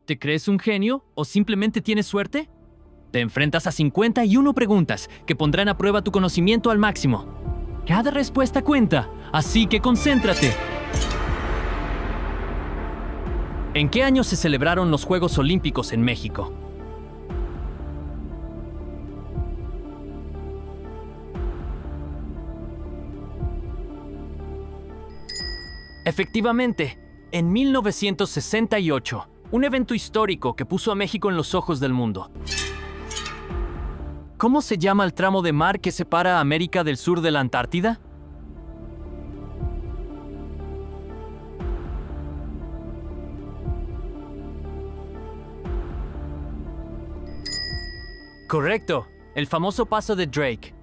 ¿Te crees un genio o simplemente tienes suerte? Te enfrentas a 51 preguntas que pondrán a prueba tu conocimiento al máximo. Cada respuesta cuenta, así que concéntrate. ¿En qué año se celebraron los Juegos Olímpicos en México? Efectivamente, en 1968, un evento histórico que puso a México en los ojos del mundo. ¿Cómo se llama el tramo de mar que separa a América del Sur de la Antártida? Correcto, el famoso Paso de Drake,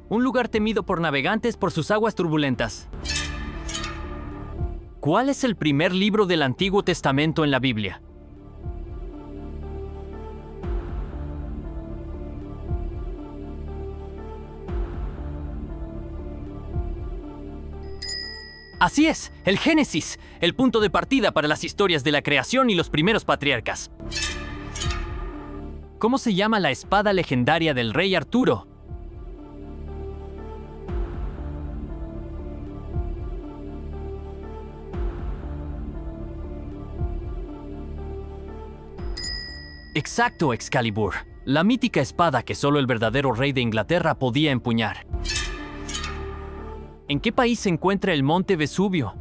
un lugar temido por navegantes por sus aguas turbulentas. ¿Cuál es el primer libro del Antiguo Testamento en la Biblia? Así es, el Génesis, el punto de partida para las historias de la creación y los primeros patriarcas. ¿Cómo se llama la espada legendaria del rey Arturo? Exacto, Excalibur, la mítica espada que solo el verdadero rey de Inglaterra podía empuñar. ¿En qué país se encuentra el monte Vesubio?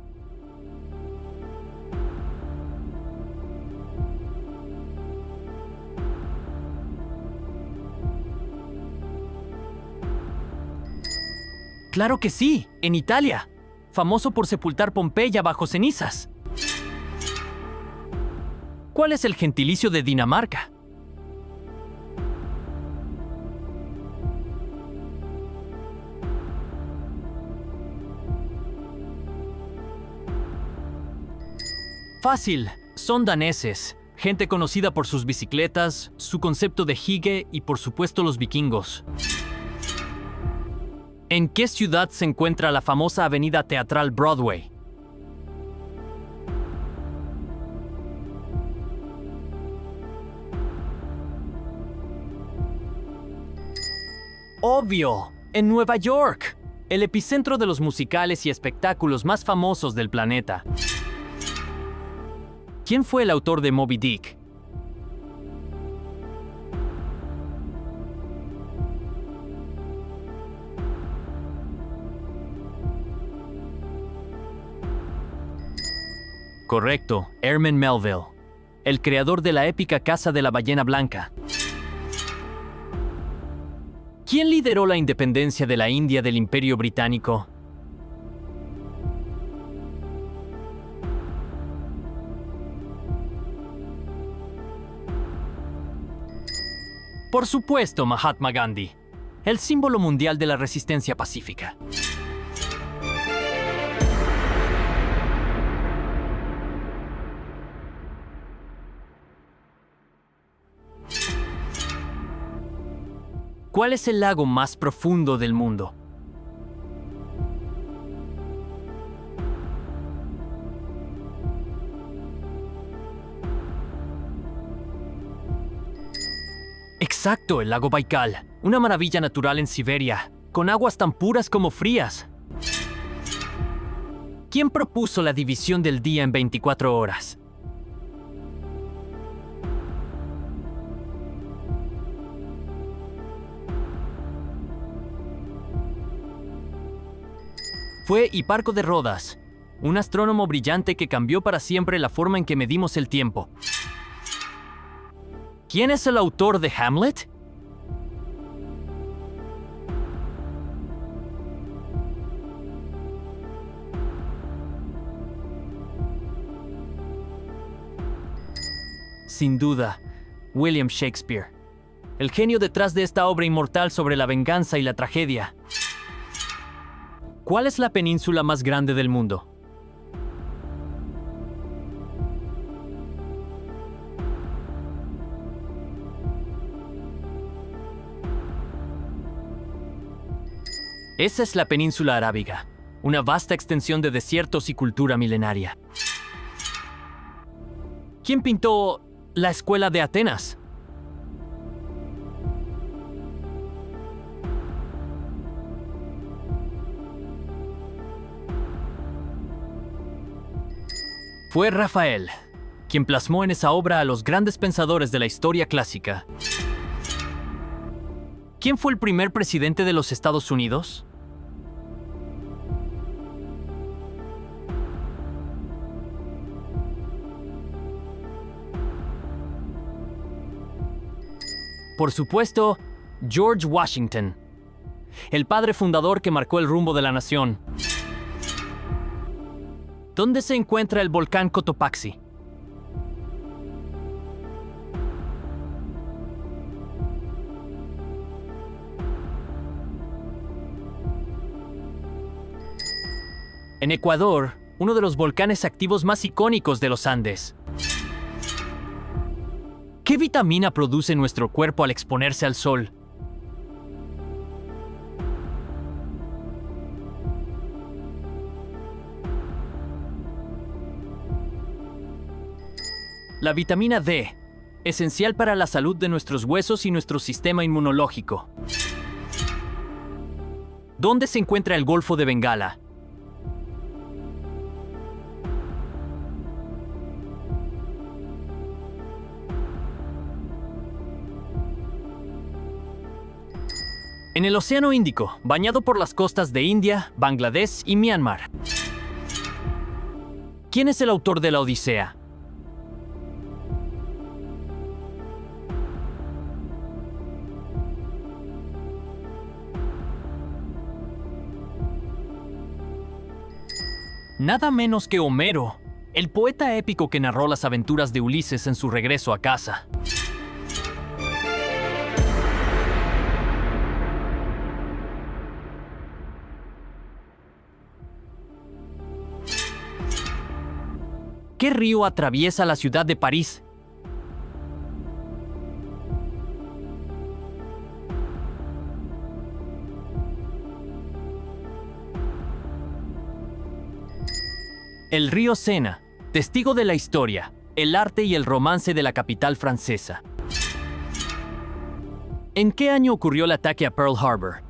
¡Claro que sí! ¡En Italia! Famoso por sepultar Pompeya bajo cenizas. ¿Cuál es el gentilicio de Dinamarca? Fácil, son daneses, gente conocida por sus bicicletas, su concepto de hygge y por supuesto los vikingos. ¿En qué ciudad se encuentra la famosa avenida teatral Broadway? ¡Obvio! ¡En Nueva York! El epicentro de los musicales y espectáculos más famosos del planeta. ¿Quién fue el autor de Moby Dick? Correcto, Herman Melville, el creador de la épica Caza de la Ballena Blanca. ¿Quién lideró la independencia de la India del Imperio Británico? Por supuesto, Mahatma Gandhi, el símbolo mundial de la resistencia pacífica. ¿Cuál es el lago más profundo del mundo? Exacto, el lago Baikal, una maravilla natural en Siberia, con aguas tan puras como frías. ¿Quién propuso la división del día en 24 horas? Fue Hiparco de Rodas, un astrónomo brillante que cambió para siempre la forma en que medimos el tiempo. ¿Quién es el autor de Hamlet? Sin duda, William Shakespeare, el genio detrás de esta obra inmortal sobre la venganza y la tragedia. ¿Cuál es la península más grande del mundo? Esa es la península arábiga, una vasta extensión de desiertos y cultura milenaria. ¿Quién pintó La escuela de Atenas. Fue Rafael quien plasmó en esa obra a los grandes pensadores de la historia clásica. ¿Quién fue el primer presidente de los Estados Unidos? Por supuesto, George Washington, el padre fundador que marcó el rumbo de la nación. ¿Dónde se encuentra el volcán Cotopaxi? En Ecuador, uno de los volcanes activos más icónicos de los Andes. ¿Qué vitamina produce nuestro cuerpo al exponerse al sol? La vitamina D, esencial para la salud de nuestros huesos y nuestro sistema inmunológico. ¿Dónde se encuentra el Golfo de Bengala? En el Océano Índico, bañado por las costas de India, Bangladesh y Myanmar. ¿Quién es el autor de la Odisea? Nada menos que Homero, el poeta épico que narró las aventuras de Ulises en su regreso a casa. ¿Qué río atraviesa la ciudad de París? El río Sena, testigo de la historia, el arte y el romance de la capital francesa. ¿En qué año ocurrió el ataque a Pearl Harbor?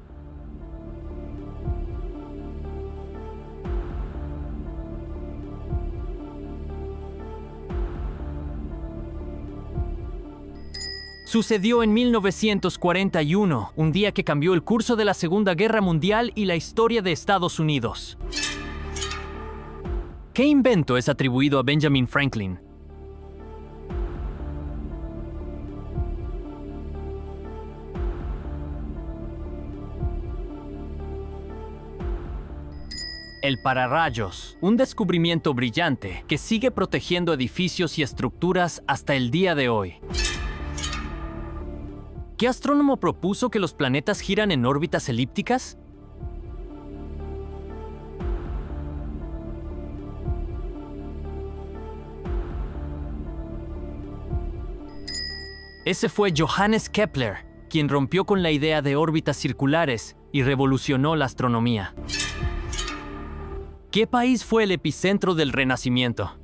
Sucedió en 1941, un día que cambió el curso de la Segunda Guerra Mundial y la historia de Estados Unidos. ¿Qué invento es atribuido a Benjamin Franklin? El pararrayos, un descubrimiento brillante que sigue protegiendo edificios y estructuras hasta el día de hoy. ¿Qué astrónomo propuso que los planetas giran en órbitas elípticas? Ese fue Johannes Kepler, quien rompió con la idea de órbitas circulares y revolucionó la astronomía. ¿Qué país fue el epicentro del Renacimiento?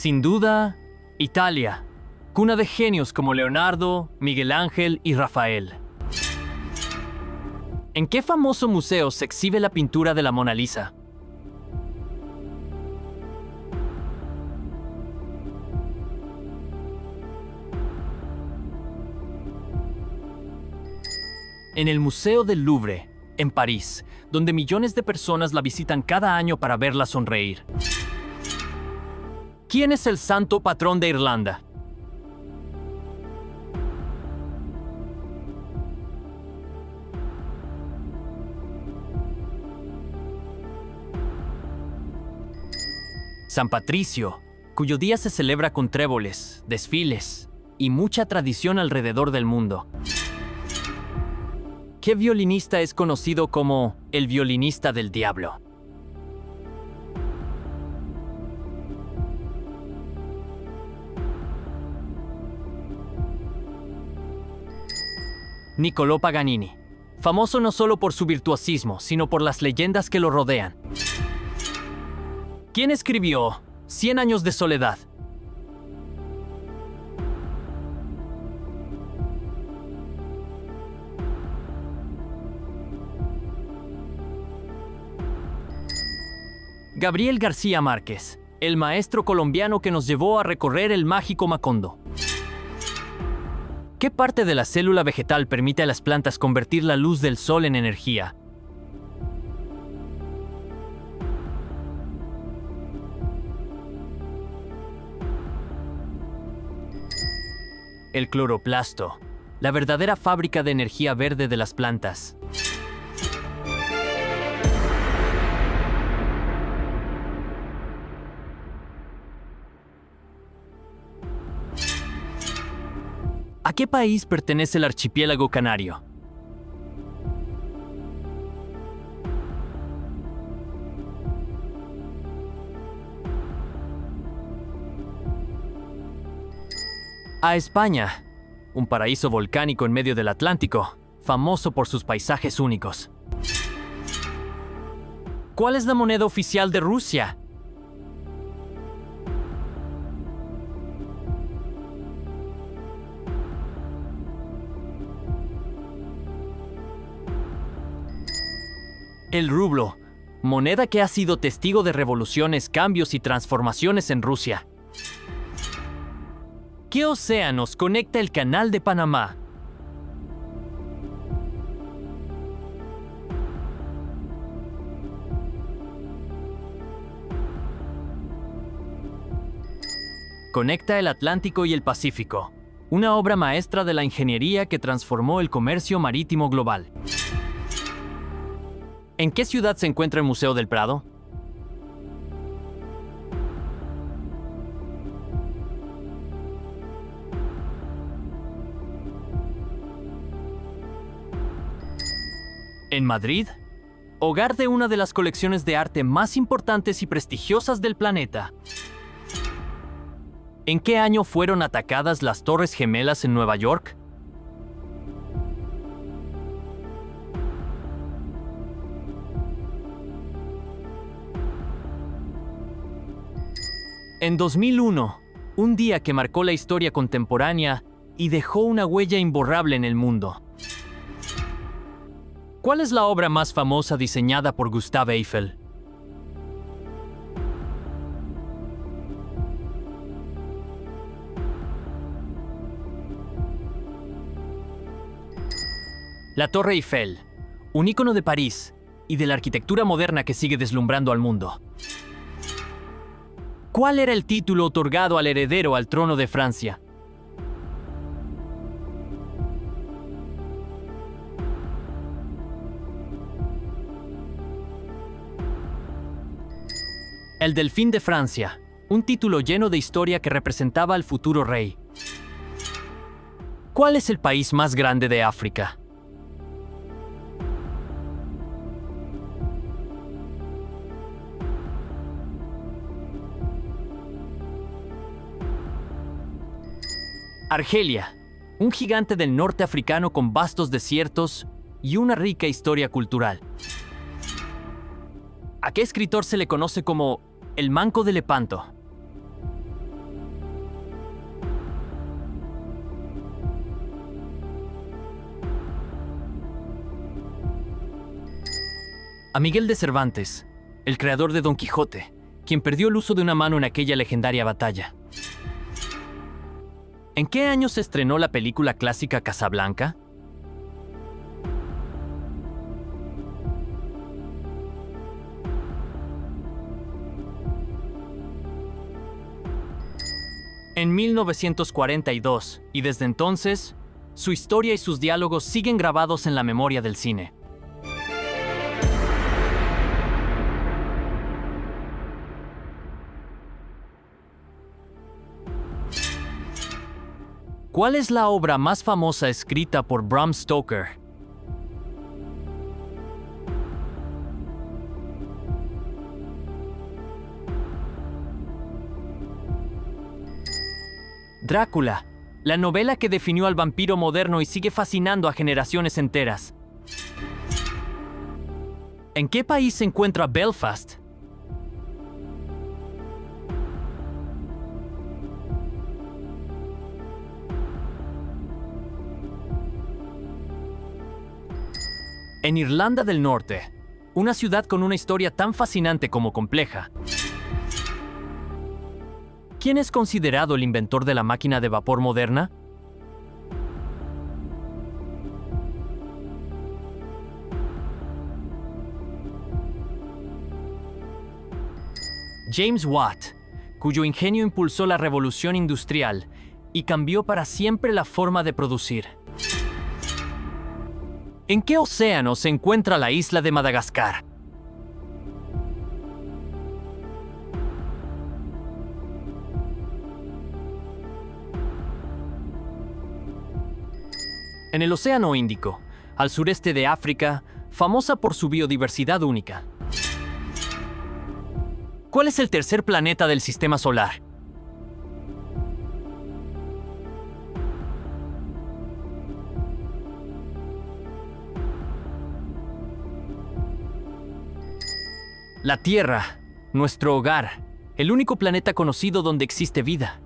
Sin duda, Italia, cuna de genios como Leonardo, Miguel Ángel y Rafael. ¿En qué famoso museo se exhibe la pintura de la Mona Lisa? En el Museo del Louvre, en París, donde millones de personas la visitan cada año para verla sonreír. ¿Quién es el santo patrón de Irlanda? San Patricio, cuyo día se celebra con tréboles, desfiles y mucha tradición alrededor del mundo. ¿Qué violinista es conocido como el violinista del diablo? Niccolò Paganini, famoso no solo por su virtuosismo, sino por las leyendas que lo rodean. ¿Quién escribió 100 años de soledad? Gabriel García Márquez, el maestro colombiano que nos llevó a recorrer el mágico Macondo. ¿Qué parte de la célula vegetal permite a las plantas convertir la luz del sol en energía? El cloroplasto, la verdadera fábrica de energía verde de las plantas. ¿A qué país pertenece el archipiélago canario? A España, un paraíso volcánico en medio del Atlántico, famoso por sus paisajes únicos. ¿Cuál es la moneda oficial de Rusia? El rublo, moneda que ha sido testigo de revoluciones, cambios y transformaciones en Rusia. ¿Qué océanos conecta el Canal de Panamá? Conecta el Atlántico y el Pacífico, una obra maestra de la ingeniería que transformó el comercio marítimo global. ¿En qué ciudad se encuentra el Museo del Prado? En Madrid, hogar de una de las colecciones de arte más importantes y prestigiosas del planeta. ¿En qué año fueron atacadas las Torres Gemelas en Nueva York? En 2001, un día que marcó la historia contemporánea y dejó una huella imborrable en el mundo. ¿Cuál es la obra más famosa diseñada por Gustave Eiffel? La Torre Eiffel, un ícono de París y de la arquitectura moderna que sigue deslumbrando al mundo. ¿Cuál era el título otorgado al heredero al trono de Francia? El Delfín de Francia, un título lleno de historia que representaba al futuro rey. ¿Cuál es el país más grande de África? Argelia, un gigante del norte africano con vastos desiertos y una rica historia cultural. ¿A qué escritor se le conoce como el Manco de Lepanto? A Miguel de Cervantes, el creador de Don Quijote, quien perdió el uso de una mano en aquella legendaria batalla. ¿En qué año se estrenó la película clásica Casablanca? En 1942, y desde entonces, su historia y sus diálogos siguen grabados en la memoria del cine. ¿Cuál es la obra más famosa escrita por Bram Stoker? Drácula, la novela que definió al vampiro moderno y sigue fascinando a generaciones enteras. ¿En qué país se encuentra Belfast? En Irlanda del Norte, una ciudad con una historia tan fascinante como compleja. ¿Quién es considerado el inventor de la máquina de vapor moderna? James Watt, cuyo ingenio impulsó la revolución industrial y cambió para siempre la forma de producir. ¿En qué océano se encuentra la isla de Madagascar? En el Océano Índico, al sureste de África, famosa por su biodiversidad única. ¿Cuál es el tercer planeta del Sistema Solar? La Tierra, nuestro hogar, el único planeta conocido donde existe vida.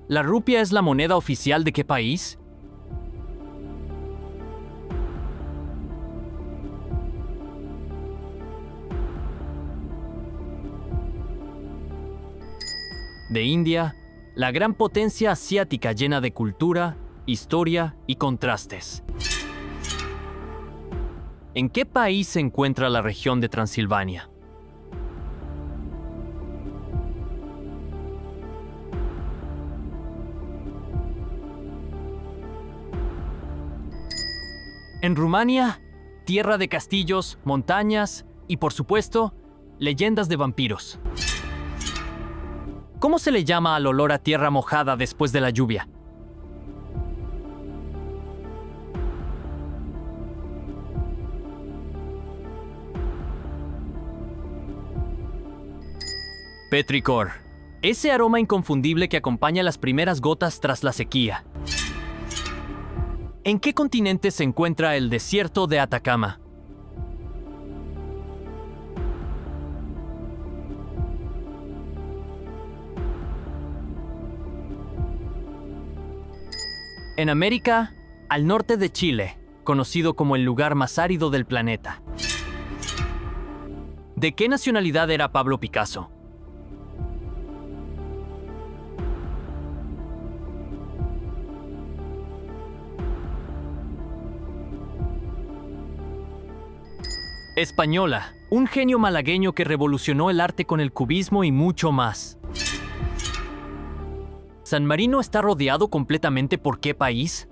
¿La rupia es la moneda oficial de qué país? De India, la gran potencia asiática llena de cultura, historia y contrastes. ¿En qué país se encuentra la región de Transilvania? En Rumania, tierra de castillos, montañas y, por supuesto, leyendas de vampiros. ¿Cómo se le llama al olor a tierra mojada después de la lluvia? Petrichor, ese aroma inconfundible que acompaña las primeras gotas tras la sequía. ¿En qué continente se encuentra el desierto de Atacama? En América, al norte de Chile, conocido como el lugar más árido del planeta. ¿De qué nacionalidad era Pablo Picasso? Española, un genio malagueño que revolucionó el arte con el cubismo y mucho más. ¿San Marino está rodeado completamente por qué país?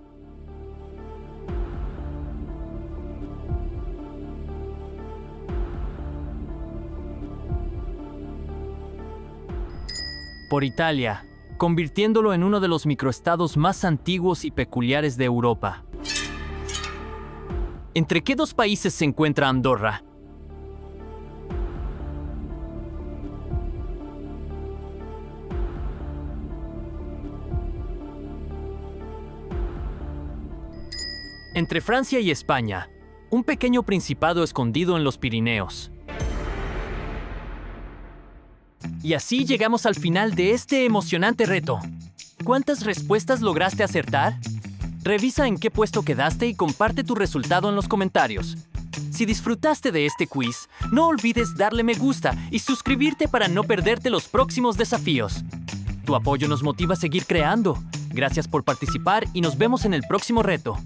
Por Italia, convirtiéndolo en uno de los microestados más antiguos y peculiares de Europa. ¿Entre qué dos países se encuentra Andorra? Entre Francia y España, un pequeño principado escondido en los Pirineos. Y así llegamos al final de este emocionante reto. ¿Cuántas respuestas lograste acertar? Revisa en qué puesto quedaste y comparte tu resultado en los comentarios. Si disfrutaste de este quiz, no olvides darle me gusta y suscribirte para no perderte los próximos desafíos. Tu apoyo nos motiva a seguir creando. Gracias por participar y nos vemos en el próximo reto.